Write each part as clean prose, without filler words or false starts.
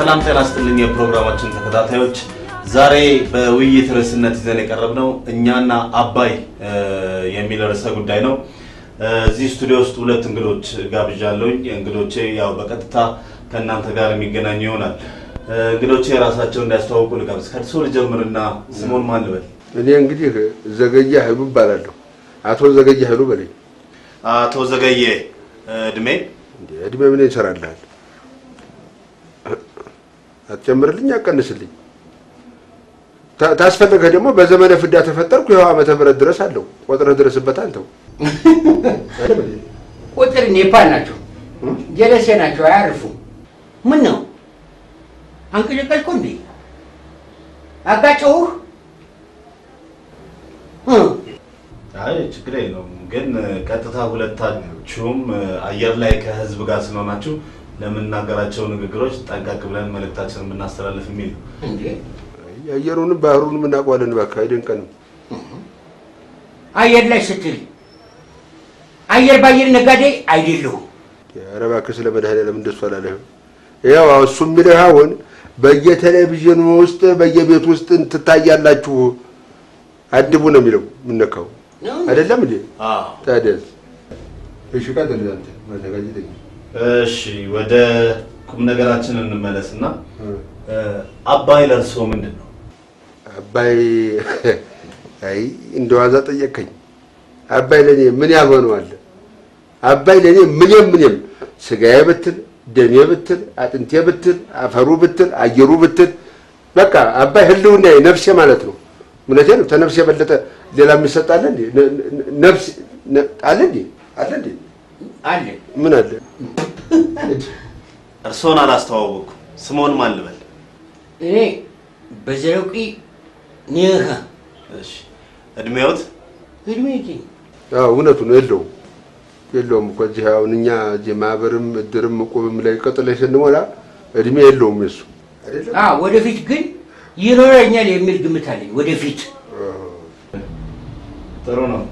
ሰላም ጤና ይስጥልኝ የፕሮግራማችን ተከታታዮች ዛሬ በውይይት ርዕስነት ይዘን የቀረብነው እኛና አባይ የሚል ርዕሰ ጉዳይ ነው። እዚህ ስቱዲዮ ውስጥ ሁለት እንግዶች ጋብዣለሁኝ። እንግዶቼ ያው በቀጥታ ከእናንተ ጋር የሚገናኙ ይሆናል። እንግዶቼ ራሳቸውን እንዲያስተዋውቁ ልጋብዝ። ከእርሶ ልጀምርና ስሞን ማን ልበል? እኔ እንግዲህ ዘገየ ኃይሉ እባላለሁ። አቶ ዘገየ ኃይሉ በለኝ። አቶ ዘገየ እድሜ ምን ይሰራልሃል? አትጨምርልኝ አቀንስልኝ። ታስፈልገህ ደግሞ በዘመነ ፍዳ ተፈጠርኩ ይኸው ዓመተ ምህረት ድረስ አለው። ቆጥረህ ድረስበት አንተው። ቁጥር ኔፓል ናቸው ጀለሴ ናቸው አያርፉም። ምን ነው አንቀጨቀጭኩ እንዴ? አጋጨሁህ? አይ ችግር የለውም። ግን ቀጥታ ሁለታችሁም አየር ላይ ከህዝብ ጋር ስለሆናችሁ ለምንናገራቸው ንግግሮች ጠንቀቅ ብለን መልእክታችንን ብናስተላልፍ የሚል ነው። እንዴ አየሩንም ባህሩንም እናውቀዋለን። እባክህ አይደንቀንም። አየር ላይ ስትል አየር ባየር ነጋዴ አይደለሁም። ኧረ እባክህ ስለ መድኃኒዓለም እንደሱ አላለህም። ያው እሱ የሚልህ አሁን በየቴሌቪዥኑ ውስጥ በየቤት ውስጥ ትታያላችሁ አድቡ ነው የሚለው። ምነካው አይደለም እንዴ? ታዲያ እሺ ቀጥል አንተ ማዘጋጀት። እሺ ወደ ቁም ነገራችን እንመለስና አባይ ለርሶ ምንድነው? አባይ አይ እንደዋዛ ጠየቀኝ። አባይ ለኔ ምን ያልሆነው አለ? አባይ ለኔ ምንም ስጋዬ ብትል ደሜ ብትል አጥንቴ ብትል አፈሩ ብትል አየሩ ብትል በቃ አባይ ህልውና ነፍሴ ማለት ነው። እውነቴን ነው። ተነፍስ የበለጠ ሌላ የሚሰጣል እንዴ? ነፍስ አለ እንዴ? አለ እንዴ? አለ። ምን አለ? እርሶን አላስተዋወቅኩም። ስሞን ማን ልበል? እኔ በዘረቂ ነህ። እሺ እድሜዎት? እድሜቴ አዎ እውነቱን ነው። የለውም እኮ እዚህ አሁን እኛ እዚህ ማህበርም እድርም እቁብም ላይ ቀጥለሽ ስንሞላ እድሜ የለውም እሱ አይደለም። ወደፊት ግን ይኖረኛል የሚል ግምት አለኝ። ወደፊት ጥሩ ነው።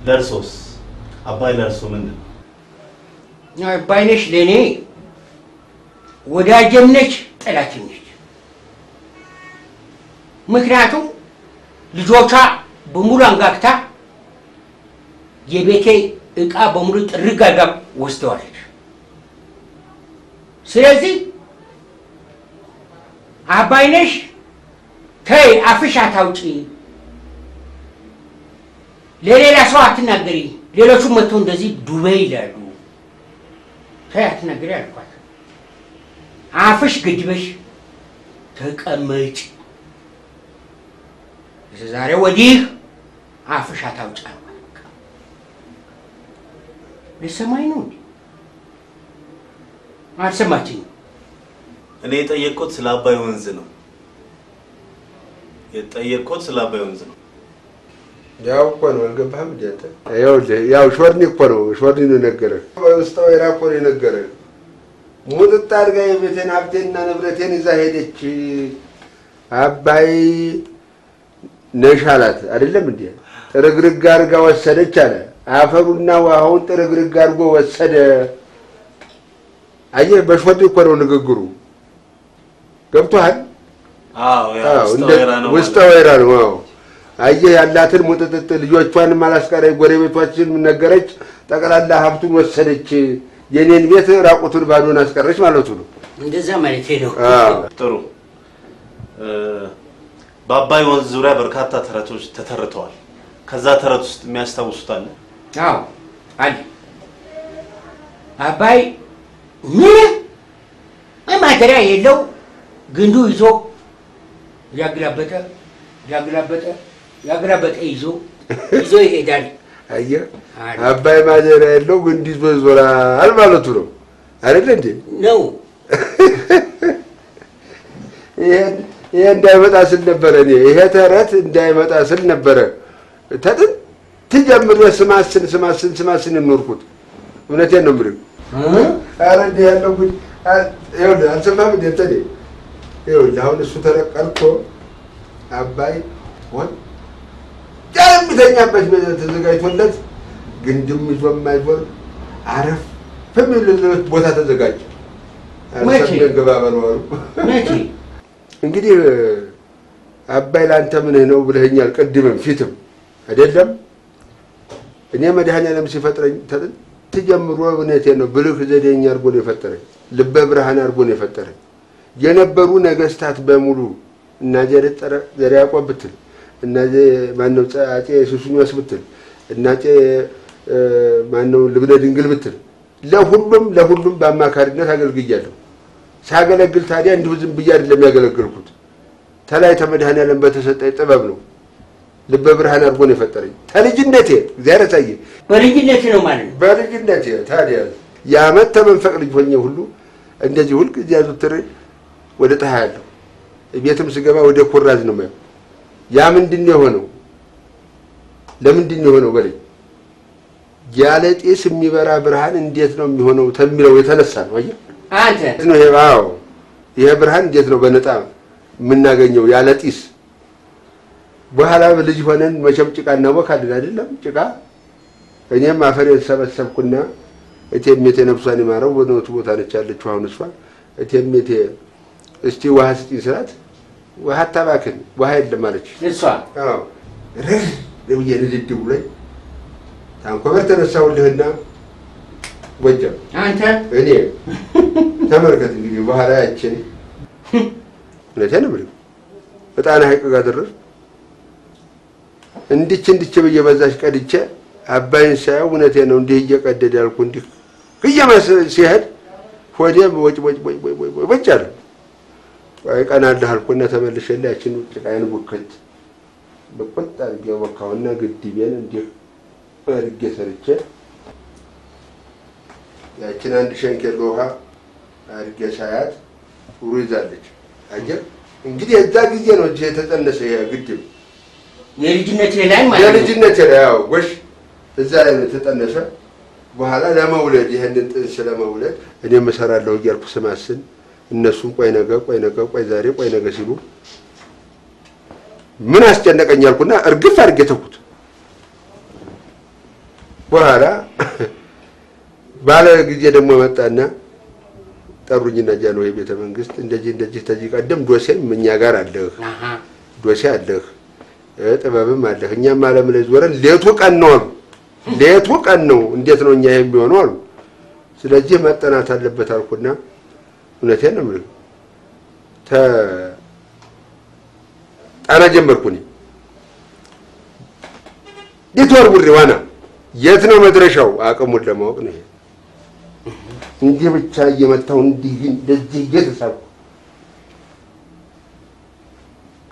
ለርሶስ? አባይ ለርሶ ምንድነው? አባይነሽ ለኔ ወዳጅም ነች ጠላትም ነች። ምክንያቱም ልጆቿ በሙሉ አንጋግታ የቤቴ ዕቃ በሙሉ ጥርግ አድርጋ ወስደዋለች። ስለዚህ አባይነሽ ተይ አፍሽ አታውጪ፣ ለሌላ ሰው አትናገሪ። ሌሎቹ መጥተው እንደዚህ ዱበይ ይላሉ። ተይ አትናገሪ አልኳት። አፍሽ ገድበሽ ተቀመጭ። ዛሬ ወዲህ አፍሽ አታውጪ አልኳት። ለሰማይ ነው እንዴ? አልሰማችኝም። እኔ የጠየቅኩት ስለ አባይ ወንዝ ነው። የጠየቅኩት ስለ አባይ ወንዝ ነው። ያው እኮ ነው። አልገባህም እንዴ አንተ? ያው ሾርኒ እኮ ነው። ሾርኒ ነው ነገረህ። በስተው የራቆ ነው ነገረህ። ሙጥጥ አድርጋ የቤቴን ሀብቴንና ንብረቴን ይዛ ሄደች። አባይ ነሽ አላት አይደለም እንዴ? ጥርግርግ አድርጋ ወሰደች አለ። አፈሩና ውሃውን ጥርግርግ አድርጎ ወሰደ። አየህ በሾርኒ እኮ ነው ንግግሩ። ገብቶሃል? ውስጠ ወይራ ነው። አየህ ያላትን ሙጥጥጥ ልጆቿንም አላስቀረች፣ ጎረቤቶችን ነገረች። ጠቅላላ ሀብቱን ወሰደች። የኔን ቤት ራቁቱን ባዶን አስቀረች ማለቱ ነው። እንደዛ ማለት ነው። ጥሩ። በአባይ ወንዝ ዙሪያ በርካታ ተረቶች ተተርተዋል። ከዛ ተረት ውስጥ የሚያስታውሱት አለ? አዎ አለ። አባይ ምን ማተሪያ የለው ግንዱ ይዞ ያገላበጠ ይዞ ይሄዳል። አየህ አባይ ማተሪያ የለው ግንዱ ይዞ ይዞራል ማለቱ ነው አይደል እንዴ? ነው። ይሄ እንዳይመጣ ስል ነበረ እኔ ይሄ ተረት እንዳይመጣ ስል ነበረ ተጥንት ጀምሮ ስማስን የኖርኩት። እውነቴን ነው የምልህ። ኧረ እንዲህ ያለው ጉድ ይኸውልህ አልሰማህም እንደ እንትን ይኸውልህ አሁን እሱ ተረቀልኮ አባይ ሆን የሚተኛበት ተዘጋጅቶለት ግንድም ይዞ የማይዞር አረፍ በሚልበት ቦታ ተዘጋጀ። አልሰማኝ ገባበሩ መቼ እንግዲህ አባይ ላንተ ምን ነው ብለኸኛል ቀድመም ፊትም አይደለም እኔ መድኃኒዓለም ሲፈጥረኝ ተጀምሮ እውነቴ ነው ብልህ ዘዴኛ አርጎ ነው የፈጠረኝ ልበ ብርሃን አርጎ ነው የፈጠረኝ የነበሩ ነገስታት በሙሉ እና ዘረ ያዕቆብ ብትል እና ማነው አፄ ሱስንዮስ ብትል እና አፄ ማነው ልብነ ድንግል ብትል ለሁሉም በአማካሪነት አገልግያለሁ ሳገለግል ታዲያ እንዲሁ ዝም ብዬ አይደለም ያገለግልኩት ተላይ ተመድኃኒዓለም በተሰጠኝ ጥበብ ነው ልበ ብርሃን አርጎ ነው የፈጠረኝ ተልጅነቴ እግዚአብሔር ታየ በልጅነቴ ነው ማለት በልጅነቴ ታዲያ ያመት ተመንፈቅ ልጅ ሆኜ ሁሉ እንደዚህ ሁሉ ጊዜ አዙትሬ ወደ ታያለሁ ቤትም ስገባ ወደ ኩራዝ ነው ማለት ያ ምንድነው የሆነው ለምንድነው የሆነው በለኝ ያለ ጤስ የሚበራ ብርሃን እንዴት ነው የሚሆነው ተሚለው የተነሳ ነው አየህ አንተ ነው ይሄው ይሄ ብርሃን እንዴት ነው በነጣ ምናገኘው ያለ ጤስ በኋላ ልጅ ሆነን መቼም ጭቃ እናወካለን አይደለም ጭቃ እኔም አፈር የተሰበሰብኩና እቴሜቴ ነፍሷን ይማረው ወደቱ ቦታ ነች ያለችው አሁን እሷ እቴሜቴ እስቲ ውሃ ስጪኝ ስላት ውሃ ታባክን ውሃ የለም አለች እሷ አዎ ለውዬ ልድብ ላይ ታንኮበር ተነሳውልህና ወጀም አንተ እኔ ተመልከት እንግዲህ በኋላ ያችን ለተነ ብለው በጣና ሐይቅ ጋር ደረስ እንድች በየበዛሽ ቀድቼ አባይን ሳይው እውነቴ ነው እንዲህ እየቀደደ ያልኩ እንዲህ ከየማስ ሲሄድ ሆዴም ወጭ አለ ቀናለህ አልኩና ተመልሼላ ያችን ጭቃዬን ቡከት በቁጣ አርጌው ግድቤን እንዲህ አርጌ ሰርቼ ያችን አንድ ሸንኬል ውሃ አርጌ ሳያት ውሪዛለች አጀብ እንግዲህ እዛ ጊዜ ነው እጄ ተጠነሰ ያ ግድብ የልጅነቴ ላይ ማለት የልጅነቴ ላይ ያው ጎሽ እዛ ላይ ተጠነሰ በኋላ ለመውለድ ይሄንን ጥንስ ለመውለድ እኔ መሰራለሁ እያልኩ ስማስን እነሱም ቆይ ዛሬ ቆይ ነገ ሲሉ ምን አስጨነቀኛልኩና እርግፍ አድርጌ ተኩት በኋላ ባለ ጊዜ ደግሞ መጣና ጠሩኝና ጃንሆይ ቤተ መንግስት እንደዚህ ተዚህ ቀደም ዶሴም እኛ ጋር አለህ ዶሴ አለህ ጥበብም አለህ እኛም ዓለም ላይ ዞረን ሌቱ ቀን ነው እንዴት ነው እኛ የሚሆነው አሉ ስለዚህ መጠናት አለበት አልኩና እውነቴን ነው ማለት ጣና ጀመርኩኝ ዲቶርቡሪ ዋና የት ነው መድረሻው አቅሙን ለማወቅ ነው እንዴ ብቻ እየመጣው እንዲህ እንደዚህ እየተሳብኩ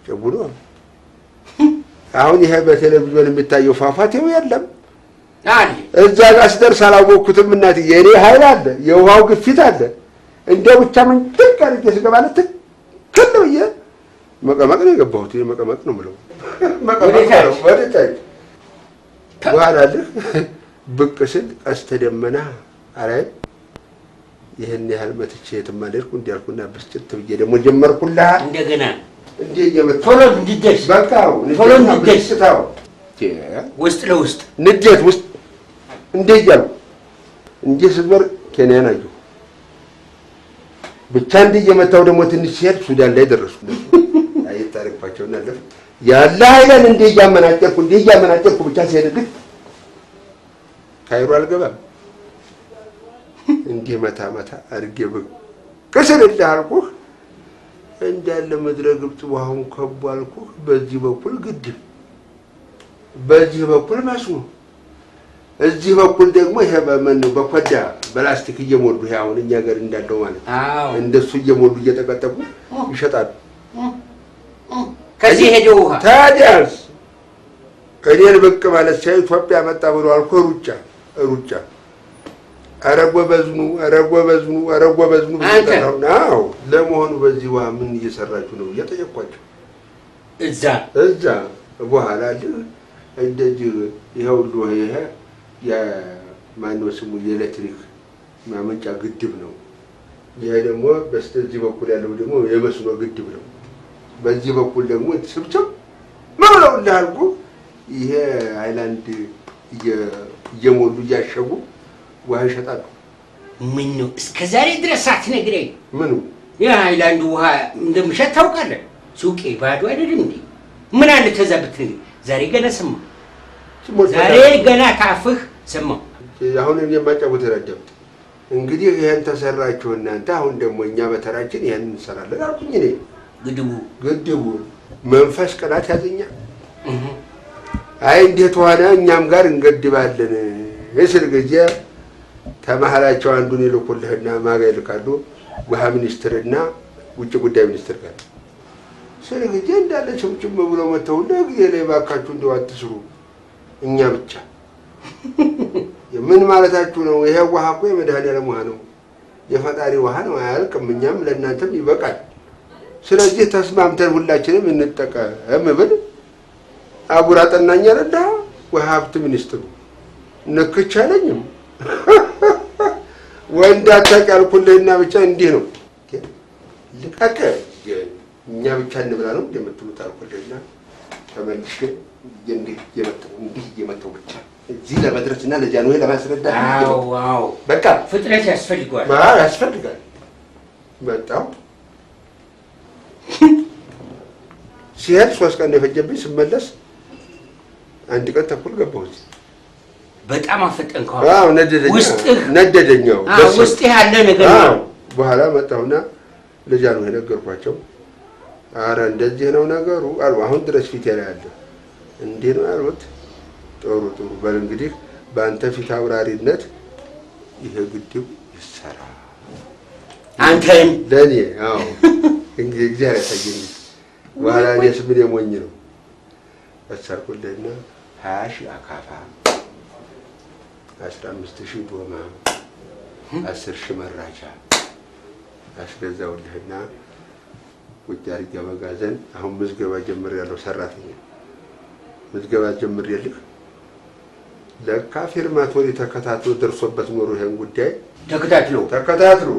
ጨቡሎ አሁን ይሄ በቴሌቪዥን የሚታየው ፋፋቴው የለም አይ እዛ ጋር ስደርስ አላወቅኩትም እናት የኔ ኃይል አለ የውሃው ግፊት አለ እንደው ብቻ ምን ትቀርጥ ሲገባለት ከለውየ መቀመቅ ነው የገባሁት መቀመቅ ነው ምለው መቀመቅ ነው ወደታይ በኋላ ብቅ ስል ቀስተ ደመና አራይ ይሄን ያህል መጥቼ የተማለልኩ እንዲያልኩና ብስጭት ብዬ ደግሞ ጀመርኩላ እንደገና እንዴ የመጣው ቶሎ እንድትደርስ በቃው ቶሎ እንድትደርስ ታው ውስጥ ለውስጥ ንዴት ውስጥ እንዴ ያለው እንዴ ስበር ኬንያ ናዩ ብቻ እንዴ የመጣው ደግሞ ትንሽ ሲሄድ ሱዳን ላይ ደረሱ አይታረቅባቸውና ለፍ ያለ ኃይልን እንዴ ያመናጨርኩ ብቻ ሲሄድ ካይሮ አልገባም እንዴ መታ አርጌ ከሰል እንዳልኩህ እንዳለ ምድረ ግብጽ ውሃውን ከቧልኩህ በዚህ በኩል ግድብ በዚህ በኩል መስኖ እዚህ በኩል ደግሞ ይሄ በመነው በኮዳ በላስቲክ እየሞሉ ይሄ አሁን እኛ ጋር እንዳለው ማለት እንደሱ እየሞሉ እየተቀጠቁ ይሸጣሉ ከዚህ ሄደው ውሃ ታዲያስ ከኔን በቅ ማለት ሳይ ኢትዮጵያ መጣ ብሎ አልኮ ሩጫ አረጎ በዝኑ ነው ለመሆኑ በዚህ ውሃ ምን እየሰራችሁ ነው እየጠየቅኳቸው እዛ በኋላ እንደዚህ ይሄው ይሄ የማነው ስሙ የኤሌክትሪክ ማመንጫ ግድብ ነው ይሄ ደግሞ በስተዚህ በኩል ያለው ደግሞ የመስኖ ግድብ ነው በዚህ በኩል ደግሞ ስብስብ ማለው እንዳልኩ ይሄ አይላንድ እየሞሉ እያሸጉ ውሃ ይሸጣሉ ምን ነው እስከ ዛሬ ድረስ አትነግረኝ? ምኑ የሃይላንድ ውሃ እንደምሸጥ ታውቃለህ? ሱቄ ባዶ አይደለም እንዴ? ምን አለ ከዛ ብትነግረኝ? ዛሬ ገና ሰማሁ። ዛሬ ገና ካፍህ ሰማሁ። አሁን እኔ የማጫወት ረዳሁት። እንግዲህ ይሄን ተሰራችሁ እናንተ፣ አሁን ደግሞ እኛ በተራችን ይሄን እንሰራለን አልኩኝ። እኔ ግድቡ መንፈስ ቅናት ያዘኛል። አይ እንዴት ሆነ እኛም ጋር እንገድባለን እስል ጊዜ ተማህላቸው አንዱን ይልኩልህና ማጋ ይልካሉ ውሃ ሚኒስትርና ውጭ ጉዳይ ሚኒስትር ጋር ስለ ጊዜ እንዳለ ጭምጭም ብሎ መተው ለጊዜ ላይ ባካችሁ እንደው አትስሩ እኛ ብቻ ምን ማለታችሁ ነው? ይሄ ውሃ እኮ የመድኃኒዓለም ውሃ ነው፣ የፈጣሪ ውሃ ነው፣ አያልቅም። እኛም ለእናንተም ይበቃል። ስለዚህ ተስማምተን ሁላችንም እንጠቀም ብል አቡራ ጠናኛ ረዳ ውሃ ሀብት ሚኒስትሩ ንክች አለኝም ወንዳ ታቃልኩልህና ብቻ እንዲህ ነው ልቀቀ እኛ ብቻ እንብላ ነው እንደምትሉት አልኩልህና ተመልሼ እንዲህ የመጣው ብቻ እዚህ ለመድረስና ለጃንሆይ ለማስረዳት አዎ በቃ ፍጥነት ያስፈልጋል። ያስፈልጋል። መጣው ሲሄድ 3 ቀን የፈጀብኝ ስመለስ 1 ቀን ተኩል ገባሁ። በጣም አፈጠንከው። አዎ ነደደኛው ውስጥ ያለ ነገር ነው። በኋላ መጣውና ለጃንሆይ ነገርኳቸው። አረ እንደዚህ ነው ነገሩ አሉ። አሁን ድረስ ፊት ያለ እንዴ ነው አሉት። ጥሩ በል እንግዲህ በአንተ ፊት አብራሪነት ይሄ ግድብ ይሰራ አንተን ለኔ አዎ እንግዲህ እግዚአብሔር ያሳየኝ። በኋላ እኔስ ምን የሞኝ ነው አሰርኩልህና 20 አካፋ 15,000 ዶማ 10,000 መራቻ አስገዛውልህና ቁጭ አድርጌ መጋዘን አሁን ምዝገባ ጀምሬያለሁ። ሰራተኛ ምዝገባ ጀምሬልህ ለካ ፊርማቶሪ ተከታትሎ ደርሶበት ኖሮ ይሄን ጉዳይ ተከታትሎ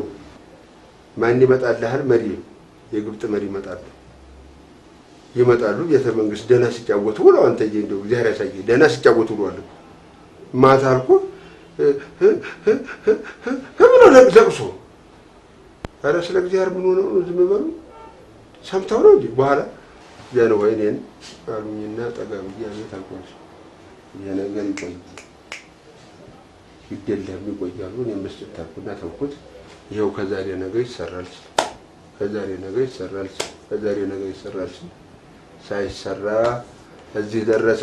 ማን ይመጣልሃል? መሪ የግብጽ መሪ ይመጣሉ። ቤተ መንግስት ደህና ሲጫወቱ ብለው አንተ እንደው እግዚአብሔር ያሳየኝ ደህና ሲጫወቱ ብለው ማታ አልኩ ብሎ ለቅሶ ኧረ ስለ እግዚአብሔር ምን ሆነው ዝም በሉ ሰምተው ነው እንጂ በኋላ ጃንሆይ እኔን አሉኝና ጠጋ ብዬ አቤት አልኩኝ። ይሄ ነገር ይደለም ይቆያሉ። እኔም መስጠት አልኩና ተውኩት። ይሄው ከዛሬ ነገ ይሰራል ሳይሰራ እዚህ ደረሰ።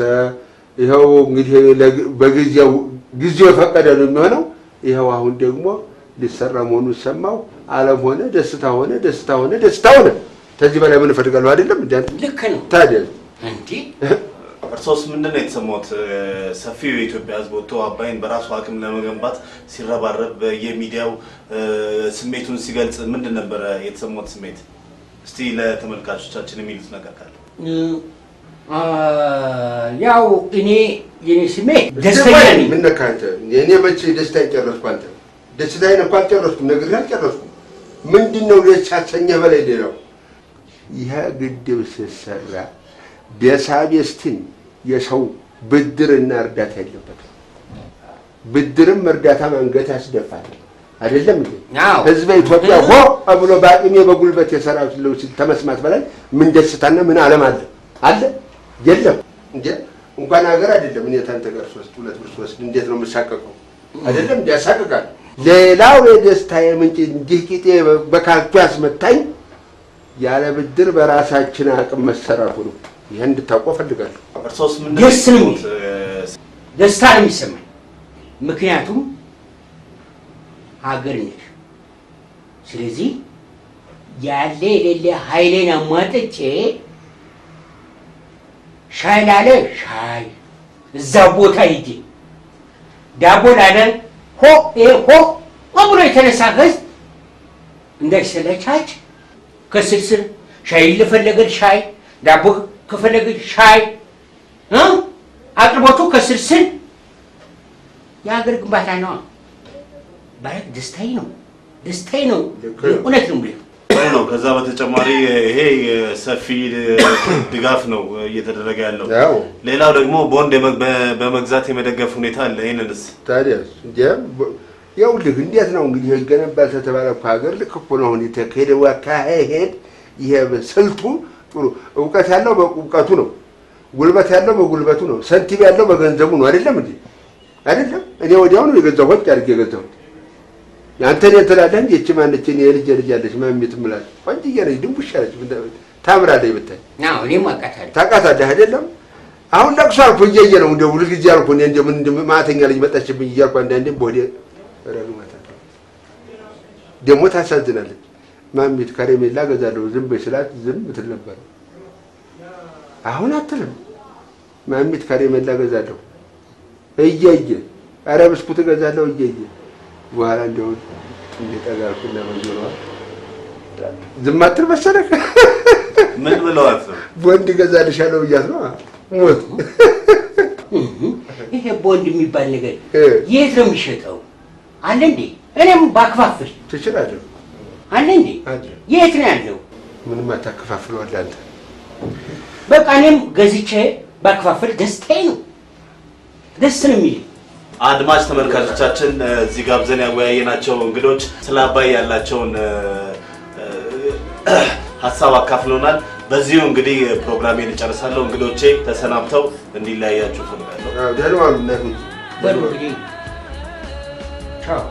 ይሄው እንግዲህ ጊዜው ፈቀደ ነው የሚሆነው። ይሄው አሁን ደግሞ ሊሰራ መሆኑን ሰማው። ዓለም ሆነ ደስታ ሆነ። ከዚህ በላይ ምን እፈልጋለሁ? አይደለም እንዴ? ልክ ነው። ታዲያ እንዴ እርሶስ ምንድነው የተሰማዎት? ሰፊው የኢትዮጵያ ሕዝብ ወጥቶ አባይን በራሱ አቅም ለመገንባት ሲረባረብ የሚዲያው ስሜቱን ሲገልጽ ምንድን ነበር የተሰማዎት ስሜት? እስቲ ለተመልካቾቻችን የሚሉት ነገር ካለ። ያው የኔ ስሜት ደስተኛ ነኝ። ምን ነካ አንተ? እኔ መቼ ደስታ ይጨረስኩ? አንተ ደስታዬን እንኳን አልጨረስኩም፣ ነግሬህ አልጨረስኩም። ምንድነው ለቻቸኛ በላይ ሌላው ይሄ ግድብ ሲሰራ ቢያሳቢስቲን የሰው ብድርና እርዳታ የለበትም። ብድርም እርዳታ መንገት ያስደፋል አይደለም እንዴ? ህዝበ ኢትዮጵያ ሆ ብሎ ባቅሜ በጉልበት የሰራው ሲል ተመስማት በላይ ምን ደስታና ምን ዓለም አለ የለም እንዴ? እንኳን ሀገር አይደለም እኔ ታንተ ጋር 2 ብር 3 እንዴት ነው የምሳቀቀው? አይደለም ያሳቀቃል። ሌላው የደስታዬ ምንጭ እንዲህ ቂጤ በካልቱ ያስመታኝ ያለ ብድር በራሳችን አቅም መሰራቱ ነው። ይሄን እንድታውቁ ፈልጋለሁ። እርሶስ ምንድነው ደስታ ነው የሚሰማኝ? ምክንያቱም ሀገር ነች። ስለዚህ ያለ የሌለ ኃይሌን አሟጥጬ ሻይ ላለ ሻይ እዛ ቦታ ሂጄ ዳቦ ላለ ሆ ብሎ የተነሳ ህዝብ እንዳይሰለቻች ከስልስል ሻይ ለፈለገ ሻይ ዳቦ ከፈለገ ሻይ አቅርቦቱ ከስልስል የሀገር ግንባታ ነው ማለት ደስታዬ ነው። እውነት ነው። ከዛ በተጨማሪ ይሄ ሰፊ ድጋፍ ነው እየተደረገ ያለው። ሌላው ደግሞ ቦንድ በመግዛት የመደገፍ ሁኔታ አለ። ይሄንንስ ታዲያ ይኸውልህ እንዴት ነው እንግዲህ ይገነባል ተተባለ እኮ ሀገር ልክ እኮ ነው አሁን የተካሄደው አካሄድ ይሄ ስልቱ ጥሩ እውቀት ያለው በእውቀቱ ነው ጉልበት ያለው በጉልበቱ ነው ሰንቲም ያለው በገንዘቡ ነው አይደለም እንዴ አይደለም እኔ ወዲያው ነው የገዛው ወጥ አድርጌ የገዛው ያንተን የተላለ እንጂ እቺ ማነች እኔ ልጅ ያለች ማሚት ምላል ወንጅዬ ነኝ ድንቡሽ ያለች ታምራለች ብታይ ናው እኔም አቃታለሁ ታቃታለህ አይደለም አሁን ለቅሶ አልኩ እየየ ነው እንደው ሁሉ ጊዜ አልኩ እንደ ምን ማተኛ ልጅ መጣችብኝ እያልኩ አንዳንዴ ቦዴ ረግማታ ደሞ ታሳዝናለች ማሚት ከረሜላ ገዛለሁ ዝም በስላት ዝም ትል ነበር አሁን አትልም ማሚት ከረሜላ ገዛለሁ እየየ ኧረ ብስኩት ገዛለሁ እየየ በኋላ እንደው እንደጠጋልኩና መንጆራ ዝም አትል መሰለህ ምን ብለዋል ቦንድ ገዛልሻለሁ ብያት ነው ሞት ይሄ ቦንድ የሚባል ነገር የት ነው የሚሸጠው አለ እንዴ እኔም ባክፋፍል ትችላለህ አለ እንዴ የት ነው ያለው ምንም አታከፋፍለው አለ አንተ በቃ እኔም ገዝቼ ባክፋፍል ደስታዬ ነው ደስ ነው የሚል አድማጭ ተመልካቾቻችን እዚህ ጋብዘን ያወያየናቸው እንግዶች ስለ አባይ ያላቸውን ሐሳብ አካፍለውናል በዚሁ እንግዲህ ፕሮግራሜን እጨርሳለሁ እንግዶቼ ተሰናብተው እንዲለያያችሁ ፈልጋለሁ ደህና ዋሉ እናቶች በሉ እንግዲህ ቻው